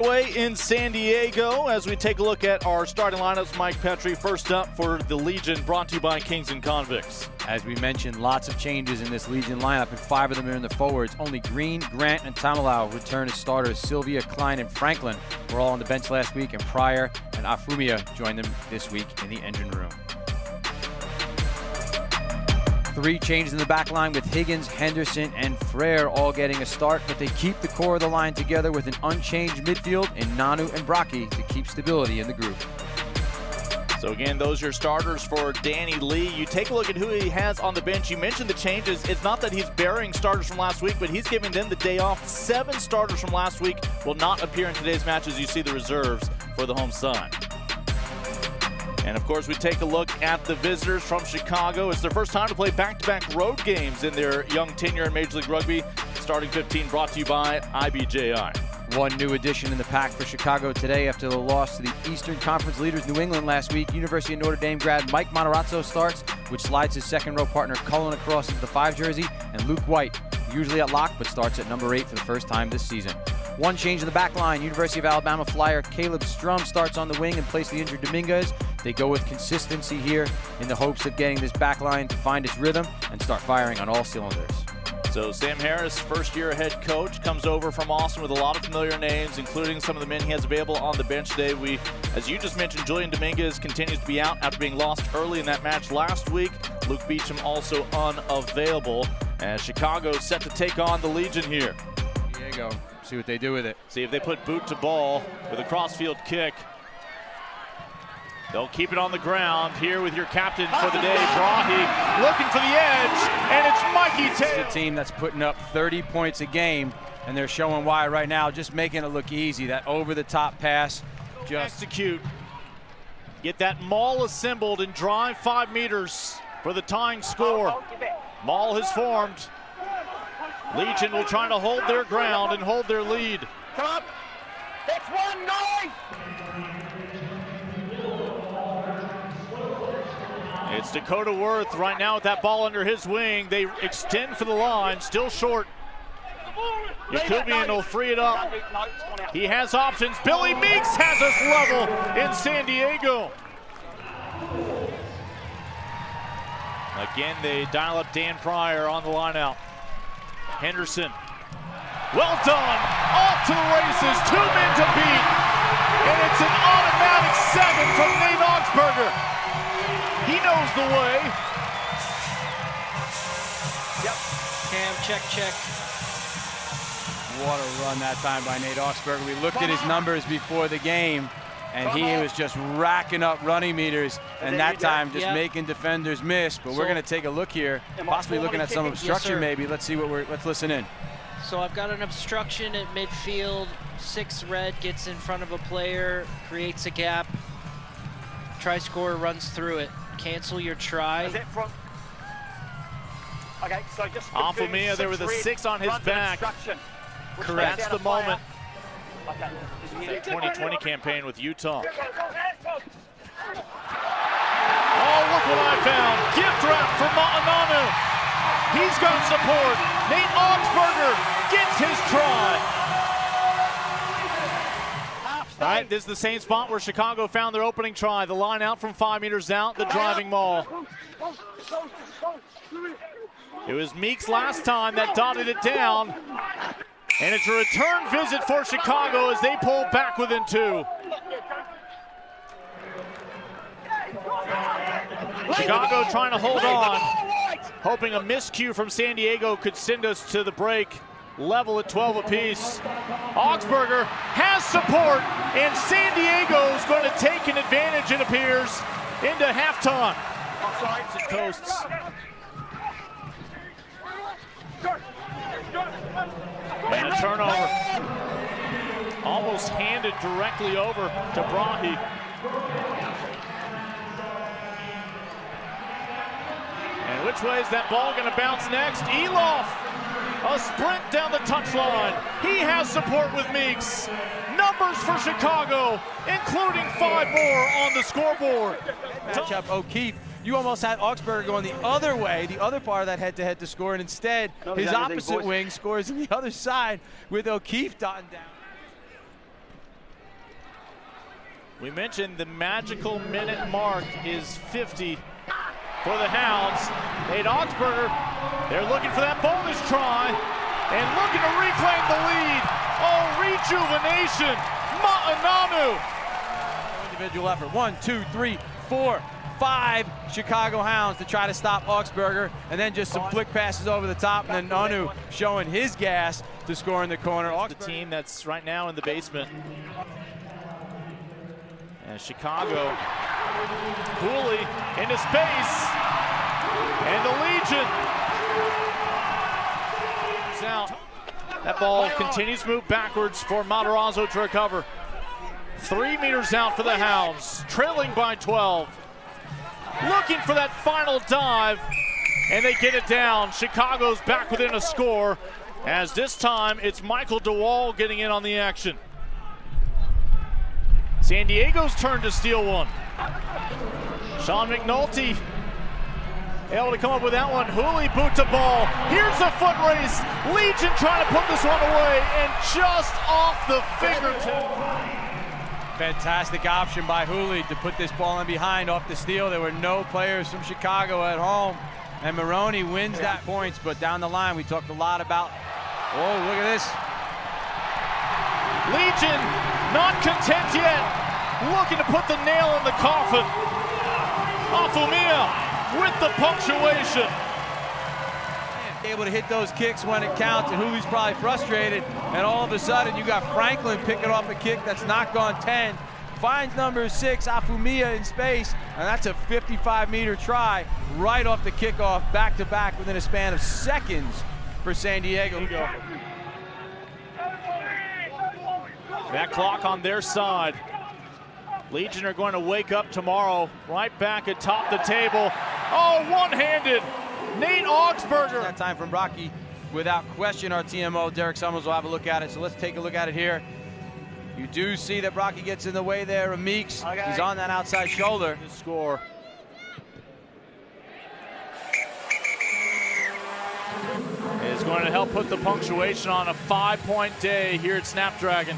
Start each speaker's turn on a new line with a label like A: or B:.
A: Away in San Diego as we take a look at our starting lineups. Mike Petrie first up for the Legion, brought to you by Kings and Convicts.
B: As we mentioned, lots of changes in this Legion lineup, and 5 of them are in the forwards. Only Green, Grant, and Tamalau return as starters. Sylvia, Klein, and Franklin were all on the bench last week, and Pryor and Afumia joined them this week in the engine room. 3 changes in the back line with Higgins, Henderson, and Frere all getting a start, but they keep the core of the line together with an unchanged midfield in Nanu and Brockie to keep stability in the group.
A: So again, those are your starters for Danny Lee. You take a look at who he has on the bench. You mentioned the changes. It's not that he's burying starters from last week, but he's giving them the day off. 7 starters from last week will not appear in today's match as you see the reserves for the home side. And of course, we take a look at the visitors from Chicago. It's their first time to play back-to-back road games in their young tenure in Major League Rugby. Starting 15 brought to you by IBJI.
B: One new addition in the pack for Chicago today after the loss to the Eastern Conference leaders New England last week. University of Notre Dame grad Mike Matarazzo starts, which slides his second row partner Cullen across into the 5 jersey, and Luke White, usually at lock, but starts at number 8 for the first time this season. One change in the back line. University of Alabama flyer Caleb Strum starts on the wing in place of the injured Dominguez. They go with consistency here in the hopes of getting this back line to find its rhythm and start firing on all cylinders.
A: So Sam Harris, first-year head coach, comes over from Austin with a lot of familiar names, including some of the men he has available on the bench today. As you just mentioned, Julian Dominguez continues to be out after being lost early in that match last week. Luke Beecham also unavailable. As Chicago set to take on the Legion here.
B: Diego, see what they do with it.
A: See if they put boot to ball with a crossfield kick. They'll keep it on the ground here with your captain for the day, Brahe, looking for the edge, and it's Mikey Taylor.
B: It's a team that's putting up 30 points a game, and they're showing why right now, just making it look easy. That over-the-top pass. Just
A: execute. Get that maul assembled and drive 5 meters for the tying score. Maul has formed. Legion will try to hold their ground and hold their lead.
C: Come up. It's 1-9.
A: It's Dakota Worth right now with that ball under his wing. They extend for the line, still short. Yakubian will free it up. He has options. Billy Meeks has us level in San Diego. Again, they dial up Dan Pryor on the lineout. Henderson, well done, off to the races, 2 men to beat, and it's an automatic 7 from Nate Augsburger. He knows the way.
D: Yep, Cam, check.
B: What a run that time by Nate Augsburger. We looked at his numbers before the game, and he was just racking up running meters, and that time just making defenders miss. But we're going to take a look here, possibly looking at some obstruction maybe. Let's see let's listen in.
D: So I've got an obstruction at midfield. 6 red gets in front of a player, creates a gap. Try scorer runs through it. Cancel your try.
C: Okay, so just
A: Afumia there with a 6 on his back.
D: Correct.
A: That's the moment. That 2020 campaign with Utah. Oh, look what I found. Gift wrap for Ma'ananu. He's got support. Nate Augsburger gets his try. All right, this is the same spot where Chicago found their opening try. The line out from 5 meters out, the driving maul. It was Meeks last time that dotted it down. And it's a return visit for Chicago as they pull back within 2. Chicago trying to hold on, hoping a miscue from San Diego could send us to the break. Level at 12 apiece. Augsburger has support, and San Diego is going to take an advantage, it appears, into halftime. It coasts. And a turnover. Almost handed directly over to Brahe. And which way is that ball going to bounce next? Elof. A sprint down the touchline. He has support with Meeks. Numbers for Chicago, including 5 more on the scoreboard.
B: Matchup O'Keefe. You almost had Augsburger going the other way, the other part of that head-to-head to score, and instead his opposite wing scores on the other side with O'Keefe dotting down.
A: We mentioned the magical minute mark is 50 for the Hounds. Nate Augsburger, they're looking for that bonus try and looking to reclaim the lead. Oh, rejuvenation. Ma'ananu.
B: Individual effort. 1, 2, 3, 4, 5 Chicago Hounds to try to stop Augsburger, and then just some flick passes over the top, and then Nanu showing his gas to score in the corner.
A: The team that's right now in the basement. And Chicago, Cooley into space, and the Legion is out. That ball continues to move backwards for Matarazzo to recover. 3 meters out for the Hounds, trailing by 12. Looking for that final dive, and they get it down. Chicago's back within a score, as this time it's Michael DeWall getting in on the action. San Diego's turn to steal one. Sean McNulty able to come up with that one. Hooley boot to ball. Here's a foot race. Legion trying to put this one away, and just off the fingertip.
B: Fantastic option by Hooley to put this ball in behind off the steal. There were no players from Chicago at home, and Maroney wins that points, but down the line we talked a lot about, oh, look at this.
A: Legion not content yet, looking to put the nail in the coffin. Afumia with the punctuation.
B: Able to hit those kicks when it counts, and Hooley's probably frustrated, and all of a sudden you got Franklin picking off a kick that's not gone 10, finds number 6, Afumia, in space, and that's a 55-meter try right off the kickoff, back-to-back within a span of seconds for San Diego.
A: That clock on their side. Legion are going to wake up tomorrow right back atop the table. Oh, one-handed. Nate Augsburger.
B: That time from Rocky, without question, our TMO, Derek Summers, will have a look at it. So let's take a look at it here. You do see that Rocky gets in the way there of Meeks. Okay. He's on that outside shoulder.
A: The score. Is going to help put the punctuation on a 5-point day here at Snapdragon.